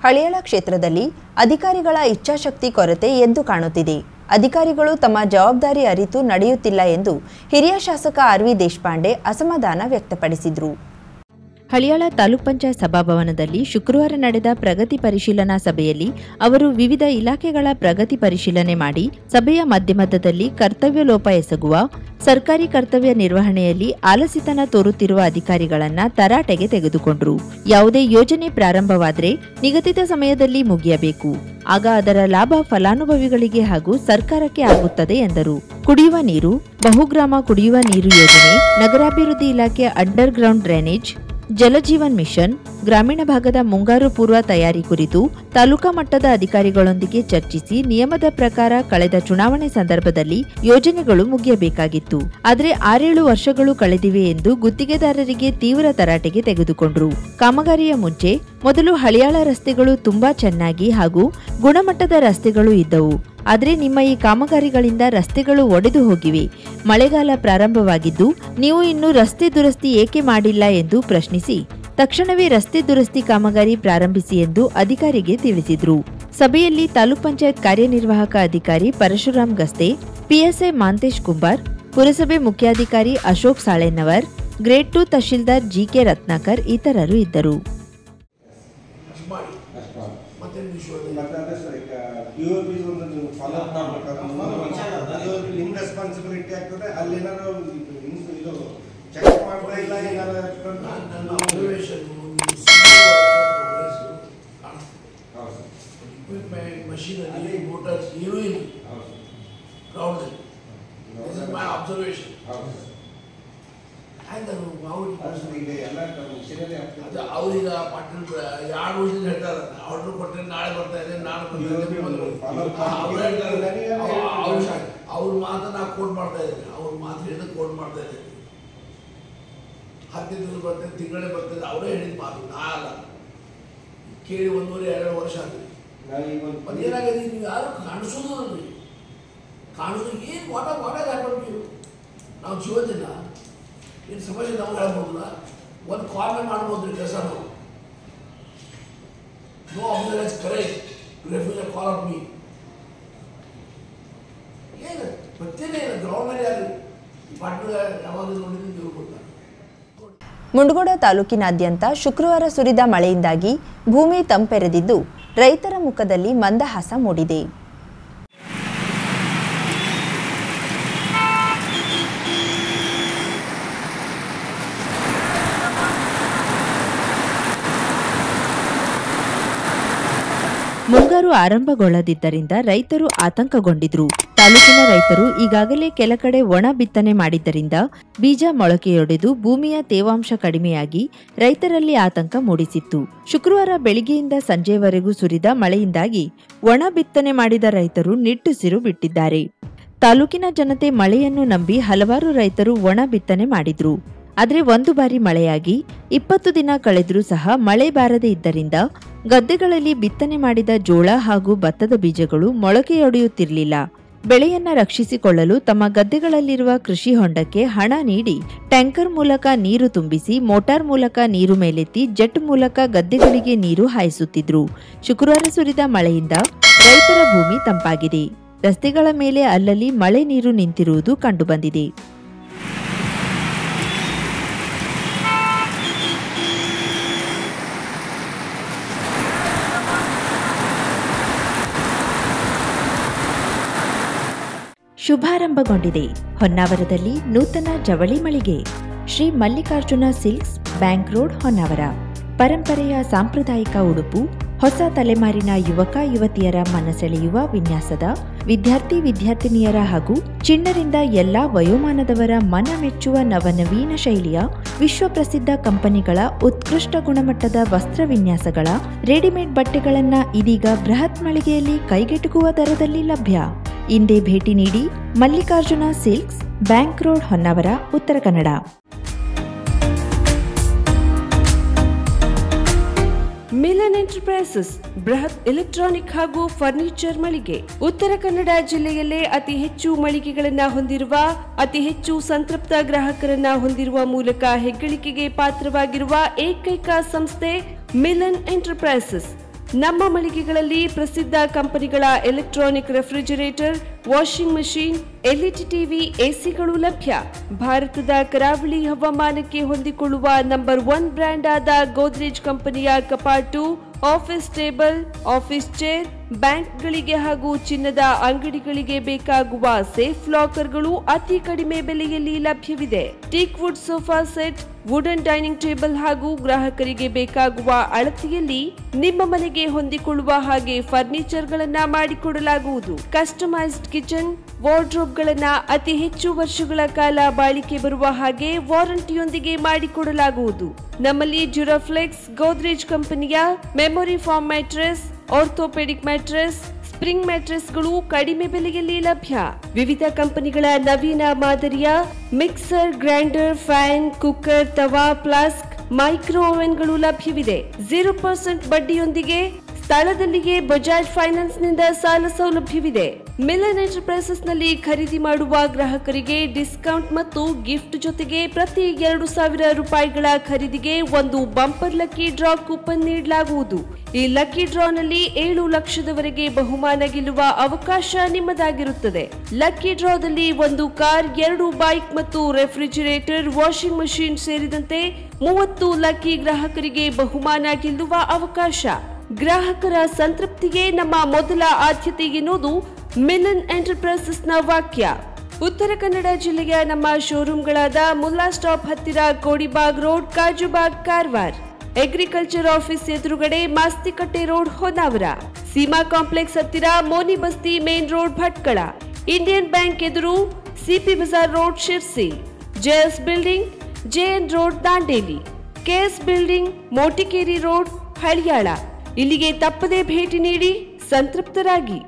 ಹಳಿಯಾಳ ಕ್ಷೇತ್ರದಲ್ಲಿ ಅಧಿಕಾರಿಗಳ ಇಚ್ಛಾಶಕ್ತಿ ಕೊರತೆ ಎದ್ದು ಕಾಣುತ್ತಿದೆ. ಅಧಿಕಾರಿಗಳು ತಮ್ಮ ಜವಾಬ್ದಾರಿ ಅರಿತು ನಡೆಯುತ್ತಿಲ್ಲ ಎಂದು ಹಿರಿಯ ಶಾಸಕ ಆರ್ ವಿ ದೇಶಪಾಂಡೆ ಅಸಮಾಧಾನ ವ್ಯಕ್ತಪಡಿಸಿದರು. ಹಳಿಯಾಳ ತಾಲೂಕ್ ಪಂಚಾಯತ್ ಸಭಾಭವನದಲ್ಲಿ ಶುಕ್ರವಾರ ನಡೆದ ಪ್ರಗತಿ ಪರಿಶೀಲನಾ ಸಭೆಯಲ್ಲಿ ಅವರು ವಿವಿಧ ಇಲಾಖೆಗಳ ಪ್ರಗತಿ ಪರಿಶೀಲನೆ ಮಾಡಿ ಸಭೆಯ ಮಧ್ಯಮಧ್ಯದಲ್ಲಿ ಕರ್ತವ್ಯ ಲೋಪ ಎಸಗುವ, ಸರ್ಕಾರಿ ಕರ್ತವ್ಯ ನಿರ್ವಹಣೆಯಲ್ಲಿ ಆಲಸಿತನ ತೋರುತ್ತಿರುವ ಅಧಿಕಾರಿಗಳನ್ನ ತರಾಟೆಗೆ ತೆಗೆದುಕೊಂಡರು. ಯಾವುದೇ ಯೋಜನೆ ಪ್ರಾರಂಭವಾದರೆ ನಿಗದಿತ ಸಮಯದಲ್ಲಿ ಮುಗಿಯಬೇಕು. ಆಗ ಅದರ ಲಾಭ ಫಲಾನುಭವಿಗಳಿಗೆ ಹಾಗೂ ಸರ್ಕಾರಕ್ಕೆ ಆಗುತ್ತದೆ ಎಂದರು. ಕುಡಿಯುವ ನೀರು, ಬಹುಗ್ರಾಮ ಕುಡಿಯುವ ನೀರು ಯೋಜನೆ, ನಗರಾಭಿವೃದ್ಧಿ ಇಲಾಖೆ underground drainage, Jal Jeevan mission, ಗ್ರಾಮೀಣ ಭಾಗದ ಮುಂಗಾರು ಪೂರ್ವ ತಯಾರಿ ಕುರಿತು ತಾಲೂಕಾ ಮಟ್ಟದ ಅಧಿಕಾರಿಗಳೊಂದಿಗೆ ಚರ್ಚಿಸಿ ನಿಯಮದ ಪ್ರಕಾರ ಕಳೆದ ಚುನಾವಣೆ ಸಂದರ್ಭದಲ್ಲಿ ಯೋಜನೆಗಳು ಮುಗಿಯಬೇಕಾಗಿತ್ತು. ಆದರೆ 6-7 ವರ್ಷಗಳು ಕಳೆದಿವೆ ಎಂದು ಗುತ್ತಿಗೆದಾರರಿಗೆ ತೀವ್ರ ತರಾಟೆಗೆ ತೆಗೆದುಕೊಂಡರು. ಕಾಮಗಾರಿಯ ಮುಂಚೆ ಮೊದಲು ಹಳಿಯಾಳ ರಸ್ತೆಗಳು ತುಂಬಾ ಚೆನ್ನಾಗಿ ಹಾಗೂ ಗುಣಮಟ್ಟದ ರಸ್ತೆಗಳು ಇದ್ದವು. ಆದರೆ ನಿಮ್ಮ ಈ ಕಾಮಗಾರಿಗಳಿಂದ ರಸ್ತೆಗಳು ಒಡೆದು ಹೋಗಿವೆ. ಮಳೆಗಾಲ ಪ್ರಾರಂಭವಾಗಿದ್ದು ನೀವು ಇನ್ನೂ ರಸ್ತೆ ದುರಸ್ತಿ ಏಕೆ ಮಾಡಿಲ್ಲ ಎಂದು ಪ್ರಶ್ನಿಸಿ ತಕ್ಷಣವೇ ರಸ್ತೆ ದುರಸ್ತಿ ಕಾಮಗಾರಿ ಪ್ರಾರಂಭಿಸಿ ಎಂದು ಅಧಿಕಾರಿಗೆ ತಿಳಿಸಿದ್ರು. ಸಭೆಯಲ್ಲಿ ತಾಲೂಕ್ ಪಂಚಾಯತ್ ಕಾರ್ಯನಿರ್ವಾಹಕ ಅಧಿಕಾರಿ ಪರಶುರಾಮ್ ಗಸ್ತೆ, ಪಿಎಸ್ಐ ಮಾಂತೇಶ್ ಕುಂಬಾರ್, ಪುರಸಭೆ ಮುಖ್ಯಾಧಿಕಾರಿ ಅಶೋಕ್ ಸಾಳೆನ್ನವರ್, ಗ್ರೇಡ್ 2 ತಹಶೀಲ್ದಾರ್ ಜಿಕೆ ರತ್ನಾಕರ್ ಇತರರು ಇದ್ದರು. machinery, motors, ಏನೂ ಇಲ್ಲ ground. This is my observation. ಅವ್ರೀಗ ಪಾಟೀಲ್ 2 ವರ್ಷದಿಂದ ಹೇಳ್ತಾರೆ, ಆರ್ಡರ್ ಕೊಟ್ಟರೆ ನಾಳೆ ಬರ್ತಾ ಇದೆ, ನಾಳೆ ಅವ್ರ ಮಾತು ನಾ ಕೋಟ್ ಮಾಡ್ತಾ ಇದ್ದೀನಿ. ಅವ್ರ ಮಾತು ಹೇಳಿದ ಕೋಟ್ ಮಾಡ್ತಾ ಇದ್ದೀನಿ. 10 ದಿವಸ ಬರ್ತದೆ, ತಿಂಗಳೇ ಬರ್ತದೆ, ಅವರೇ ಹೇಳಿದ ಮಾತು, ನಾ ಅಲ್ಲ. ಕೇಳಿ 1.5-2 ವರ್ಷ ಆಗ್ತದೆ. ಏನಾಗಿದೆ, ನೀವು ಯಾರು ಕಾಣಿಸೋದ್ರಿ, ಕಾಣಿಸೋದು ಏನು ವಾಟ ಹಾಕೊಂಡು ನಾವು ಜೀವದಿಲ್ಲ. ಏನು ಸಮಸ್ಯೆ ನಾವು ಹೇಳ್ಬೋದಿಲ್ಲ. ಒಂದು ಕಾಲ್ ಮಾಡ್ಬೋದ್ರಿ ಕೆಲಸ. ನಾವು no observance correct refuse a call of me. ಏನು ಗೊತ್ತೇನೆ ಇಲ್ಲ ಗ್ರೌಂಡ್ ಮೇಲೆ ಯಾರು ಪಾಟ್ನ ಯಾವಾಗ ನೋಡಿದ್ರೆ ನೀವು ಗೊತ್ತಾ. ಮುಂಡಗೋಡ ತಾಲೂಕಿನಾದ್ಯಂತ ಶುಕ್ರವಾರ ಸುರಿದ ಮಳೆಯಿಂದಾಗಿ ಭೂಮಿ ತಂಪೆರೆದಿದ್ದು ರೈತರ ಮುಖದಲ್ಲಿ ಮಂದಹಾಸ ಮೂಡಿದೆ. ಮುಂಗಾರು ಆರಂಭಗೊಳ್ಳದಿದ್ದರಿಂದ ರೈತರು ಆತಂಕಗೊಂಡಿದ್ರು. ತಾಲೂಕಿನ ರೈತರು ಈಗಾಗಲೇ ಕೆಲ ಕಡೆ ಒಣ ಬಿತ್ತನೆ ಮಾಡಿದ್ದರಿಂದ ಬೀಜ ಮೊಳಕೆಯೊಡೆದು ಭೂಮಿಯ ತೇವಾಂಶ ಕಡಿಮೆಯಾಗಿ ರೈತರಲ್ಲಿ ಆತಂಕ ಮೂಡಿಸಿತ್ತು. ಶುಕ್ರವಾರ ಬೆಳಗ್ಗೆಯಿಂದ ಸಂಜೆಯವರೆಗೂ ಸುರಿದ ಮಳೆಯಿಂದಾಗಿ ಒಣ ಬಿತ್ತನೆ ಮಾಡಿದ ರೈತರು ನಿಟ್ಟುಸಿರು ಬಿಟ್ಟಿದ್ದಾರೆ. ತಾಲೂಕಿನ ಜನತೆ ಮಳೆಯನ್ನು ನಂಬಿ ಹಲವಾರು ರೈತರು ಒಣ ಬಿತ್ತನೆ ಮಾಡಿದ್ರು. ಆದರೆ ಒಂದು ಬಾರಿ ಮಳೆಯಾಗಿ 20 ದಿನ ಕಳೆದರೂ ಸಹ ಮಳೆ ಬಾರದೇ ಇದ್ದರಿಂದ ಗದ್ದೆಗಳಲ್ಲಿ ಬಿತ್ತನೆ ಮಾಡಿದ ಜೋಳ ಹಾಗೂ ಭತ್ತದ ಬೀಜಗಳು ಮೊಳಕೆಯೊಡೆಯುತ್ತಿರಲಿಲ್ಲ. ಬೆಳೆಯನ್ನ ರಕ್ಷಿಸಿಕೊಳ್ಳಲು ತಮ್ಮ ಗದ್ದೆಗಳಲ್ಲಿರುವ ಕೃಷಿ ಹೊಂಡಕ್ಕೆ ಹಣ ನೀಡಿ ಟ್ಯಾಂಕರ್ ಮೂಲಕ ನೀರು ತುಂಬಿಸಿ ಮೋಟಾರ್ ಮೂಲಕ ನೀರು ಮೇಲೆತ್ತಿ ಜೆಟ್ ಮೂಲಕ ಗದ್ದೆಗಳಿಗೆ ನೀರು ಹಾಯಿಸುತ್ತಿದ್ರು. ಶುಕ್ರವಾರ ಸುರಿದ ಮಳೆಯಿಂದ ರೈತರ ಭೂಮಿ ತಂಪಾಗಿದೆ. ರಸ್ತೆಗಳ ಮೇಲೆ ಅಲ್ಲಲ್ಲಿ ಮಳೆ ನೀರು ನಿಂತಿರುವುದು ಕಂಡುಬಂದಿದೆ. ಶುಭಾರಂಭಗೊಂಡಿದೆ ಹೊನ್ನಾವರದಲ್ಲಿ ನೂತನ ಜವಳಿ ಮಳಿಗೆ. Shri Mallikarjuna Silks, Bank Road, Honnavar. ಪರಂಪರೆಯ ಸಾಂಪ್ರದಾಯಿಕ ಉಡುಪು, ಹೊಸ ತಲೆಮಾರಿನ ಯುವಕ ಯುವತಿಯರ ಮನಸೆಳೆಯುವ ವಿನ್ಯಾಸದ, ವಿದ್ಯಾರ್ಥಿನಿಯರ ಹಾಗೂ ಚಿಣ್ಣರಿಂದ ಎಲ್ಲಾ ವಯೋಮಾನದವರ ಮನ ಮೆಚ್ಚುವ ನವನವೀನ ಶೈಲಿಯ ವಿಶ್ವಪ್ರಸಿದ್ಧ ಕಂಪನಿಗಳ ಉತ್ಕೃಷ್ಟ ಗುಣಮಟ್ಟದ ವಸ್ತ್ರ ವಿನ್ಯಾಸಗಳ ರೆಡಿಮೇಡ್ ಬಟ್ಟೆಗಳನ್ನ ಇದೀಗ ಬೃಹತ್ ಮಳಿಗೆಯಲ್ಲಿ ಕೈಗೆಟುಕುವ ದರದಲ್ಲಿ ಲಭ್ಯ. ಇಂದೇ ಭೇಟಿ ನೀಡಿ Mallikarjuna Silks, Bank Road, Honnavar, Uttara Kannada. Milan Enterprises ಬೃಹತ್ ಎಲೆಕ್ಟ್ರಾನಿಕ್ ಹಾಗೂ ಫರ್ನಿಚರ್ ಮಳಿಗೆ. ಉತ್ತರ ಕನ್ನಡ ಜಿಲ್ಲೆಯಲ್ಲೇ ಅತಿ ಹೆಚ್ಚು ಮಳಿಗೆಗಳನ್ನು ಹೊಂದಿರುವ, ಅತಿ ಹೆಚ್ಚು ಸಂತೃಪ್ತ ಗ್ರಾಹಕರನ್ನ ಹೊಂದಿರುವ ಮೂಲಕ ಹೆಗ್ಗಳಿಕೆಗೆ ಪಾತ್ರವಾಗಿರುವ ಏಕೈಕ ಸಂಸ್ಥೆ ಮಿಲನ್ ಎಂಟರ್ಪ್ರೈಸಸ್. ನಮ್ಮ ಮಳಿಗೆಗಳಲ್ಲಿ ಪ್ರಸಿದ್ಧ ಕಂಪನಿಗಳ electronic refrigerator, washing machine, LED TV, ಎಸಿಗಳು ಲಭ್ಯ. ಭಾರತದ ಕರಾವಳಿ ಹವಾಮಾನಕ್ಕೆ ಹೊಂದಿಕೊಳ್ಳುವ ನಂಬರ್ 1 ಬ್ರ್ಯಾಂಡ್ ಆದ ಗೋದ್ರೇಜ್ ಕಂಪನಿಯ ಕಪಾಟು, ಆಫೀಸ್ ಟೇಬಲ್, ಆಫೀಸ್ ಚೇರ್, ಬ್ಯಾಂಕ್ಗಳಿಗೆ ಹಾಗೂ ಚಿನ್ನದ ಅಂಗಡಿಗಳಿಗೆ ಬೇಕಾಗುವ ಸೇಫ್ ಲಾಕರ್ಗಳು ಅತಿ ಕಡಿಮೆ ಬೆಲೆಯಲ್ಲಿ ಲಭ್ಯವಿದೆ. Teak wood sofa set, wooden dining table ಹಾಗೂ ಗ್ರಾಹಕರಿಗೆ ಬೇಕಾಗುವ ಅಳತೆಯಲ್ಲಿ ನಿಮ್ಮ ಮನೆಗೆ ಹೊಂದಿಕೊಳ್ಳುವ ಹಾಗೆ ಫರ್ನಿಚರ್ಗಳನ್ನ ಮಾಡಿಕೊಡಲಾಗುವುದು. ಕಸ್ಟಮೈಸ್ಡ್ ಕಿಚನ್, ವಾರ್ಡ್ರೋಬ್ಗಳನ್ನ ಅತಿ ಹೆಚ್ಚು ವರ್ಷಗಳ ಕಾಲ ಬಾಳಿಕೆ ಬರುವ ಹಾಗೆ ವಾರಂಟಿಯೊಂದಿಗೆ ಮಾಡಿಕೊಡಲಾಗುವುದು. ನಮ್ಮಲ್ಲಿ ಡ್ಯೂರಾಫ್ಲೆಕ್ಸ್, ಗೋದ್ರೇಜ್ ಕಂಪನಿಯ memory foam mattress, orthopaedic mattress, spring ಮ್ಯಾಟ್ರೆಸ್ಗಳು ಕಡಿಮೆ ಬೆಲೆಯಲ್ಲಿ ಲಭ್ಯ. ವಿವಿಧ ಕಂಪನಿಗಳ ನವೀನ ಮಾದರಿಯ mixer, grinder, fan, cooker, tawa, flask, micro ಓವೆನ್ಗಳು ಲಭ್ಯವಿದೆ. 0% ಬಡ್ಡಿಯೊಂದಿಗೆ ಸ್ಥಳದಲ್ಲಿಯೇ ಬಜಾಜ್ ಫೈನಾನ್ಸ್ ನಿಂದ ಸಾಲ ಸೌಲಭ್ಯವಿದೆ. ಮಿಲನ್ ಎಂಟರ್ಪ್ರೈಸಸ್ ನಲ್ಲಿ ಖರೀದಿ ಮಾಡುವ ಗ್ರಾಹಕರಿಗೆ ಡಿಸ್ಕೌಂಟ್ ಮತ್ತು ಗಿಫ್ಟ್ ಜೊತೆಗೆ ಪ್ರತಿ 2,000 ರೂಪಾಯಿಗಳ ಖರೀದಿಗೆ ಒಂದು ಬಂಪರ್ ಲಕ್ಕಿ ಡ್ರಾ ಕೂಪನ್ ನೀಡಲಾಗುವುದು. ಈ ಲಕ್ಕಿ ಡ್ರಾನಲ್ಲಿ 7 ಲಕ್ಷದವರೆಗೆ ಬಹುಮಾನ ಗೆಲ್ಲುವ ಅವಕಾಶ ನಿಮ್ಮದಾಗಿರುತ್ತದೆ. ಲಕ್ಕಿ ಡ್ರಾದಲ್ಲಿ 1 ಕಾರ್, 2 ಬೈಕ್ ಮತ್ತು ರೆಫ್ರಿಜರೇಟರ್, ವಾಷಿಂಗ್ ಮಷೀನ್ ಸೇರಿದಂತೆ 30 ಲಕ್ಕಿ ಗ್ರಾಹಕರಿಗೆ ಬಹುಮಾನ ಗೆಲ್ಲುವ ಅವಕಾಶ. ಗ್ರಾಹಕರ ಸಂತೃಪ್ತಿಗೆ ನಮ್ಮ ಮೊದಲ ಆದ್ಯತೆ ಎನ್ನುವುದು ಮಿಲನ್ ಎಂಟರ್ಪ್ರೈಸಸ್ನ ವಾಕ್ಯ. ಉತ್ತರ ಕನ್ನಡ ಜಿಲ್ಲೆಯ ನಮ್ಮ ಶೋರೂಮ್ಗಳಾದ ಮುಲ್ಲಾ ಸ್ಟಾಪ್ ಹತ್ತಿರ Kodibag road, Kajubag, Karwar, agriculture office ಎದುರುಗಡೆ ಮಾಸ್ತಿಕಟ್ಟೆ ರೋಡ್, ಹೊನ್ನಾವರ, ಸೀಮಾ ಕಾಂಪ್ಲೆಕ್ಸ್ ಹತ್ತಿರ Moni Basti main road, Bhatkal, Indian bank ಎದುರು CP bazaar road, Sirsi, JS building, JN road, Dandeli, KS building, Motikeri road, Haliyal. ಇಲ್ಲಿಗೆ ತಪ್ಪದೇ ಭೇಟಿ ನೀಡಿ ಸಂತೃಪ್ತರಾಗಿ.